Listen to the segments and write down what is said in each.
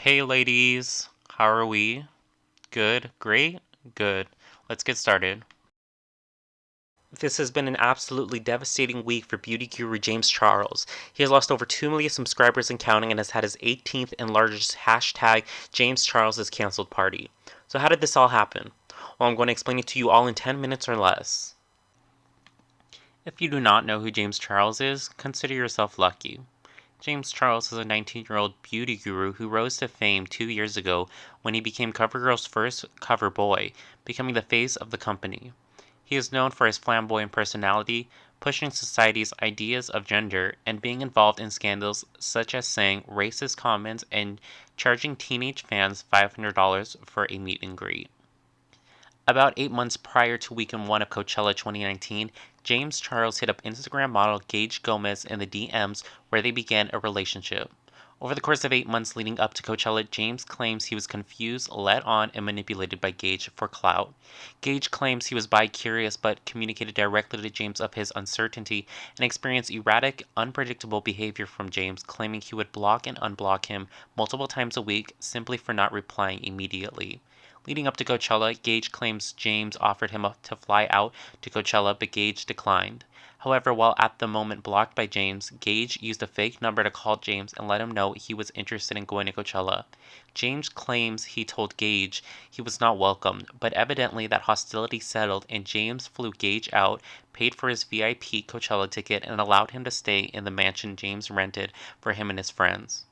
Hey ladies, how are we? Good, great, good. Let's get started. This has been an absolutely devastating week for beauty guru James Charles. He has lost over 2 million subscribers and counting and has had his 18th and largest hashtag James Charles is cancelled party. So how did this all happen? Well, I'm going to explain it to you all in 10 minutes or less. If you do not know who James Charles is, consider yourself lucky. James Charles is a 19-year-old beauty guru who rose to fame 2 years ago when he became CoverGirl's first cover boy, becoming the face of the company. He is known for his flamboyant personality, pushing society's ideas of gender, and being involved in scandals such as saying racist comments and charging teenage fans $500 for a meet and greet. About 8 months prior to weekend one of Coachella 2019, James Charles hit up Instagram model Gage Gomez in the DMs where they began a relationship. Over the course of 8 months leading up to Coachella, James claims he was confused, led on, and manipulated by Gage for clout. Gage claims he was bi-curious but communicated directly to James of his uncertainty and experienced erratic, unpredictable behavior from James, claiming he would block and unblock him multiple times a week simply for not replying immediately. Leading up to Coachella, Gage claims James offered him to fly out to Coachella, but Gage declined. However, while at the moment blocked by James, Gage used a fake number to call James and let him know he was interested in going to Coachella. James claims he told Gage he was not welcomed, but evidently that hostility settled and James flew Gage out, paid for his VIP Coachella ticket, and allowed him to stay in the mansion James rented for him and his friends.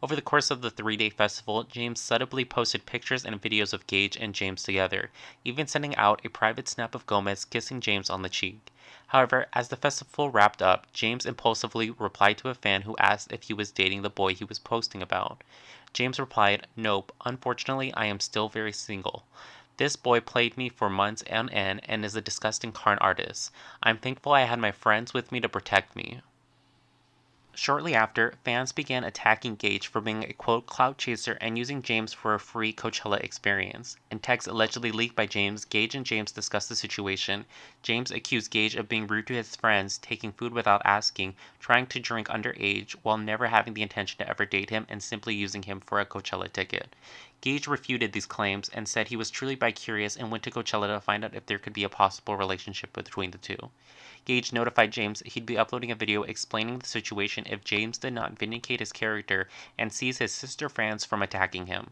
Over the course of the 3-day festival, James subtly posted pictures and videos of Gage and James together, even sending out a private snap of Gomez kissing James on the cheek. However, as the festival wrapped up, James impulsively replied to a fan who asked if he was dating the boy he was posting about. James replied, "Nope, unfortunately I am still very single. This boy played me for months on end and is a disgusting con artist. I'm thankful I had my friends with me to protect me." Shortly after, fans began attacking Gage for being a quote clout chaser and using James for a free Coachella experience. In texts allegedly leaked by James, Gage and James discussed the situation. James accused Gage of being rude to his friends, taking food without asking, trying to drink underage, while never having the intention to ever date him and simply using him for a Coachella ticket. Gage refuted these claims and said he was truly bi-curious and went to Coachella to find out if there could be a possible relationship between the two. Gage notified James he'd be uploading a video explaining the situation if James did not vindicate his character and seize his sister fans from attacking him.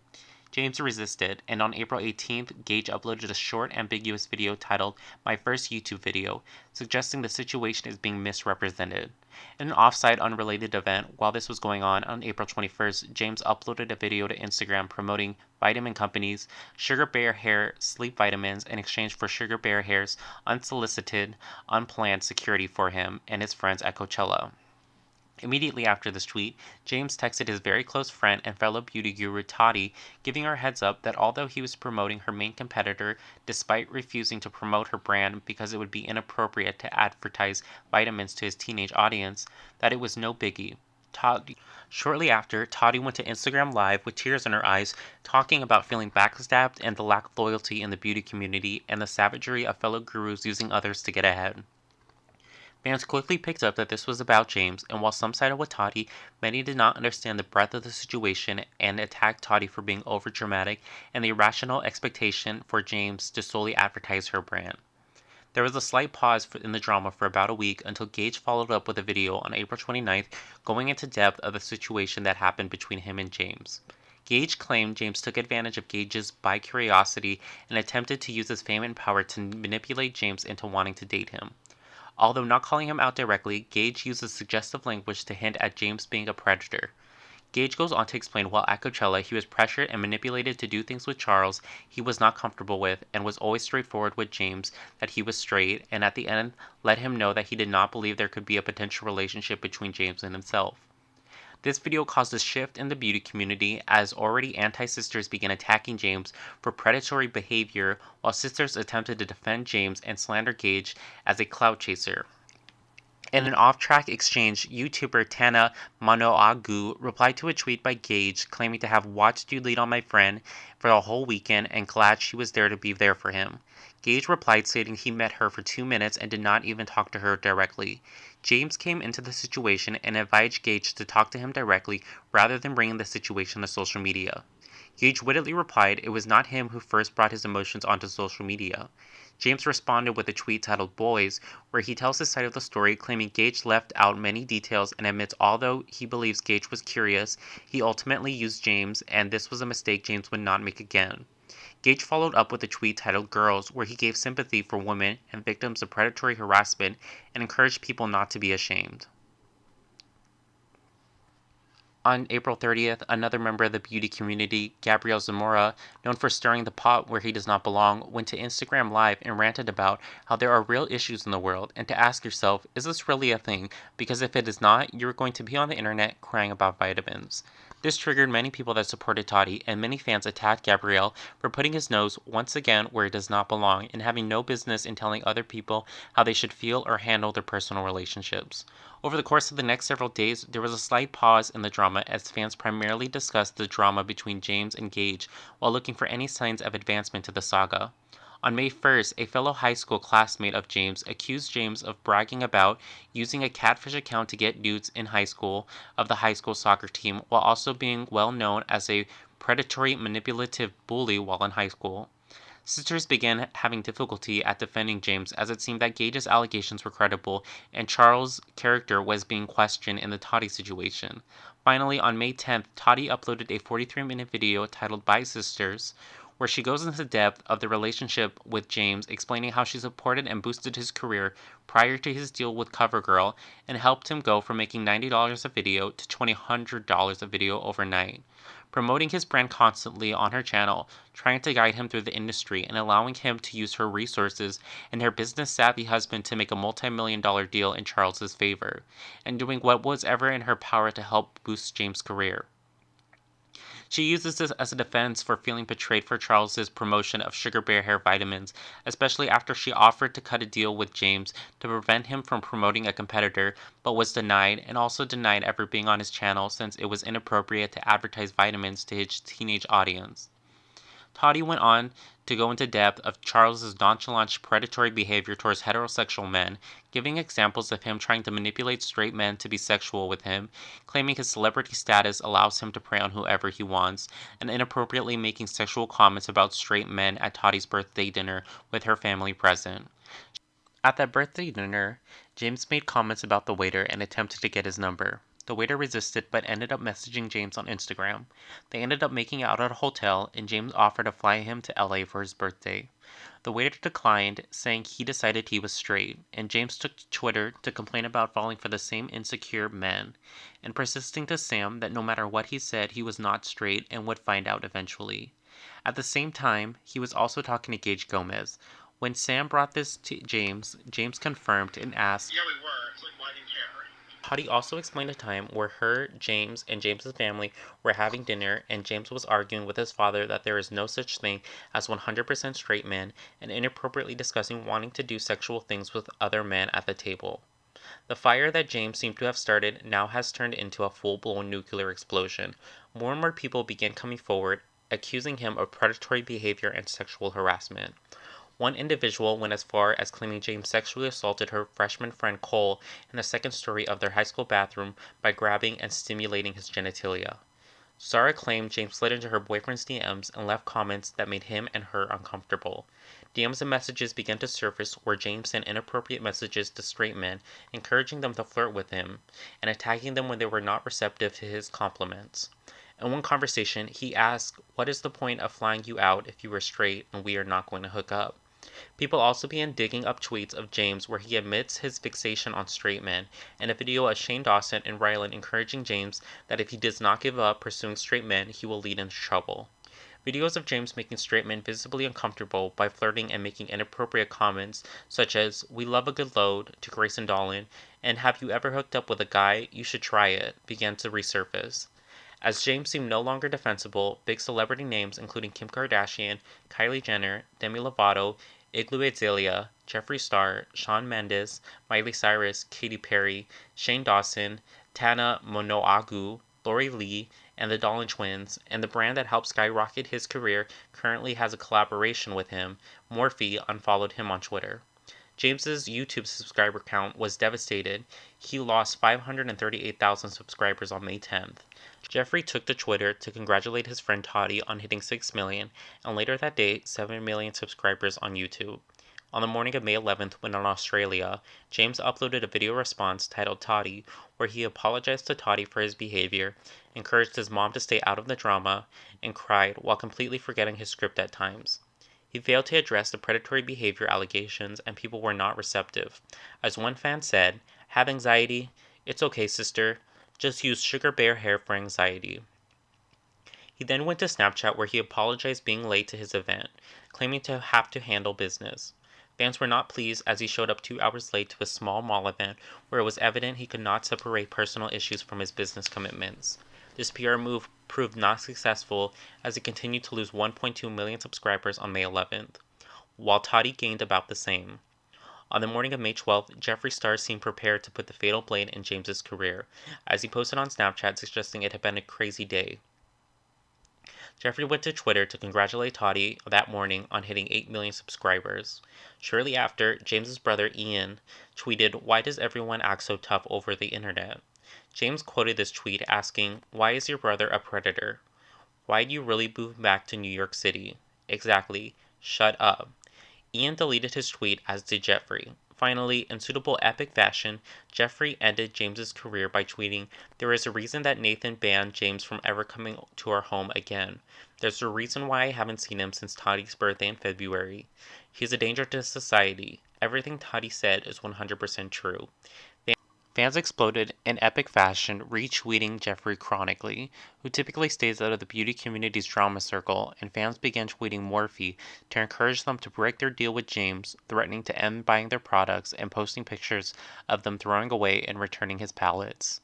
James resisted, and on April 18th, Gage uploaded a short, ambiguous video titled "My First YouTube Video," suggesting the situation is being misrepresented. In an off-site unrelated event, while this was going on April 21st, James uploaded a video to Instagram promoting vitamin companies, Sugar Bear Hair sleep vitamins in exchange for Sugar Bear Hair's unsolicited, unplanned security for him and his friends at Coachella. Immediately after this tweet, James texted his very close friend and fellow beauty guru Tati, giving her a heads up that although he was promoting her main competitor, despite refusing to promote her brand because it would be inappropriate to advertise vitamins to his teenage audience, that it was no biggie. Shortly after, Tati went to Instagram Live with tears in her eyes, talking about feeling backstabbed and the lack of loyalty in the beauty community and the savagery of fellow gurus using others to get ahead. Fans quickly picked up that this was about James, and while some sided with Tati, many did not understand the breadth of the situation and attacked Tati for being overdramatic and the irrational expectation for James to solely advertise her brand. There was a slight pause in the drama for about a week until Gage followed up with a video on April 29th going into depth of the situation that happened between him and James. Gage claimed James took advantage of Gage's bi-curiosity and attempted to use his fame and power to manipulate James into wanting to date him. Although not calling him out directly, Gage uses suggestive language to hint at James being a predator. Gage goes on to explain while at Coachella he was pressured and manipulated to do things with Charles he was not comfortable with and was always straightforward with James that he was straight and at the end let him know that he did not believe there could be a potential relationship between James and himself. This video caused a shift in the beauty community as already anti-sisters began attacking James for predatory behavior while sisters attempted to defend James and slander Gage as a clout chaser. In an off-track exchange, YouTuber Tana Monoagu replied to a tweet by Gage claiming to have watched you lead on my friend for the whole weekend and glad she was there to be there for him. Gage replied stating he met her for 2 minutes and did not even talk to her directly. James came into the situation and invited Gage to talk to him directly rather than bringing the situation to social media. Gage wittily replied it was not him who first brought his emotions onto social media. James responded with a tweet titled Boys, where he tells his side of the story, claiming Gage left out many details and admits although he believes Gage was curious, he ultimately used James, and this was a mistake James would not make again. Gage followed up with a tweet titled Girls, where he gave sympathy for women and victims of predatory harassment and encouraged people not to be ashamed. On April 30th, another member of the beauty community, Gabriel Zamora, known for stirring the pot where he does not belong, went to Instagram Live and ranted about how there are real issues in the world and to ask yourself, is this really a thing? Because if it is not, you're going to be on the internet crying about vitamins. This triggered many people that supported Tati, and many fans attacked Gabriel for putting his nose once again where it does not belong and having no business in telling other people how they should feel or handle their personal relationships. Over the course of the next several days, there was a slight pause in the drama as fans primarily discussed the drama between James and Gage while looking for any signs of advancement to the saga. On May 1st, a fellow high school classmate of James accused James of bragging about using a catfish account to get nudes in high school of the high school soccer team while also being well known as a predatory manipulative bully while in high school. Sisters began having difficulty at defending James as it seemed that Gage's allegations were credible and Charles' character was being questioned in the Toddy situation. Finally, on May 10th, Toddy uploaded a 43-minute video titled Bye Sisters, where she goes into depth of the relationship with James, explaining how she supported and boosted his career prior to his deal with CoverGirl and helped him go from making $90 a video to $2,000 a video overnight. Promoting his brand constantly on her channel, trying to guide him through the industry, and allowing him to use her resources and her business-savvy husband to make a multi-million-dollar deal in Charles's favor, and doing what was ever in her power to help boost James' career. She uses this as a defense for feeling betrayed for Charles's promotion of Sugar Bear hair vitamins, especially after she offered to cut a deal with James to prevent him from promoting a competitor, but was denied, and also denied ever being on his channel since it was inappropriate to advertise vitamins to his teenage audience. Toddy went on to go into depth of Charles's nonchalant predatory behavior towards heterosexual men, giving examples of him trying to manipulate straight men to be sexual with him, claiming his celebrity status allows him to prey on whoever he wants, and inappropriately making sexual comments about straight men at Toddy's birthday dinner with her family present. At that birthday dinner, James made comments about the waiter and attempted to get his number. The waiter resisted but ended up messaging James on Instagram. They ended up making out at a hotel, and James offered to fly him to LA for his birthday. The waiter declined, saying he decided he was straight, and James took to Twitter to complain about falling for the same insecure men, and persisting to Sam that no matter what he said, he was not straight and would find out eventually. At the same time, he was also talking to Gage Gomez. When Sam brought this to James, James confirmed and asked, Yeah, we were. It's like, why do you care? Tati also explained a time where her, James, and James's family were having dinner, and James was arguing with his father that there is no such thing as 100% straight men, and inappropriately discussing wanting to do sexual things with other men at the table. The fire that James seemed to have started now has turned into a full-blown nuclear explosion. More and more people began coming forward, accusing him of predatory behavior and sexual harassment. One individual went as far as claiming James sexually assaulted her freshman friend Cole in the second story of their high school bathroom by grabbing and stimulating his genitalia. Zara claimed James slid into her boyfriend's DMs and left comments that made him and her uncomfortable. DMs and messages began to surface where James sent inappropriate messages to straight men, encouraging them to flirt with him, and attacking them when they were not receptive to his compliments. In one conversation, he asked, "What is the point of flying you out if you were straight and we are not going to hook up?" People also began digging up tweets of James where he admits his fixation on straight men, and a video of Shane Dawson and Rylan encouraging James that if he does not give up pursuing straight men, he will lead into trouble. Videos of James making straight men visibly uncomfortable by flirting and making inappropriate comments, such as, "We love a good load," to Grayson Dolan, and "Have you ever hooked up with a guy? You should try it," began to resurface. As James seemed no longer defensible, big celebrity names including Kim Kardashian, Kylie Jenner, Demi Lovato, Iglu Azalea, Jeffree Star, Shawn Mendes, Miley Cyrus, Katy Perry, Shane Dawson, Tana Monoagu, Lori Lee, and the Dolan twins, and the brand that helped skyrocket his career currently has a collaboration with him, Morphe, unfollowed him on Twitter. James's YouTube subscriber count was devastated. He lost 538,000 subscribers on May 10th. Jeffree took to Twitter to congratulate his friend Tati on hitting 6 million, and later that day, 7 million subscribers on YouTube. On the morning of May 11th, when in Australia, James uploaded a video response titled Tati, where he apologized to Tati for his behavior, encouraged his mom to stay out of the drama, and cried while completely forgetting his script at times. He failed to address the predatory behavior allegations, and people were not receptive. As one fan said, "Have anxiety? It's okay, sister. Just use Sugar Bear hair for anxiety." He then went to Snapchat where he apologized being late to his event, claiming to have to handle business. Fans were not pleased as he showed up 2 hours late to a small mall event where it was evident he could not separate personal issues from his business commitments. This PR move proved not successful as he continued to lose 1.2 million subscribers on May 11th, while Tati gained about the same. On the morning of May 12th, Jeffree Star seemed prepared to put the fatal blade in James's career, as he posted on Snapchat suggesting it had been a crazy day. Jeffree went to Twitter to congratulate Tati that morning on hitting 8 million subscribers. Shortly after, James's brother Ian tweeted, "Why does everyone act so tough over the internet?" James quoted this tweet asking, "Why is your brother a predator? Why'd you really move back to New York City?" Exactly. Shut up. Ian deleted his tweet, as did Jeffree. Finally, in suitable epic fashion, Jeffree ended James's career by tweeting, "There is a reason that Nathan banned James from ever coming to our home again. There's a reason why I haven't seen him since Tati's birthday in February. He's a danger to society. Everything Tati said is 100% true." Fans exploded in epic fashion, retweeting Jeffree chronically, who typically stays out of the beauty community's drama circle, and fans began tweeting Morphe to encourage them to break their deal with James, threatening to end buying their products and posting pictures of them throwing away and returning his palettes.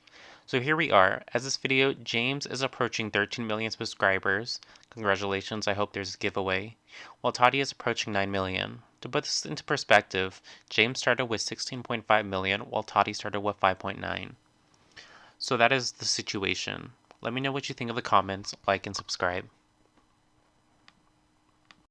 So here we are. As this video, James is approaching 13 million subscribers. Congratulations, I hope there's a giveaway. While Tati is approaching 9 million. To put this into perspective, James started with 16.5 million while Tati started with 5.9. So that is the situation. Let me know what you think in the comments, like and subscribe.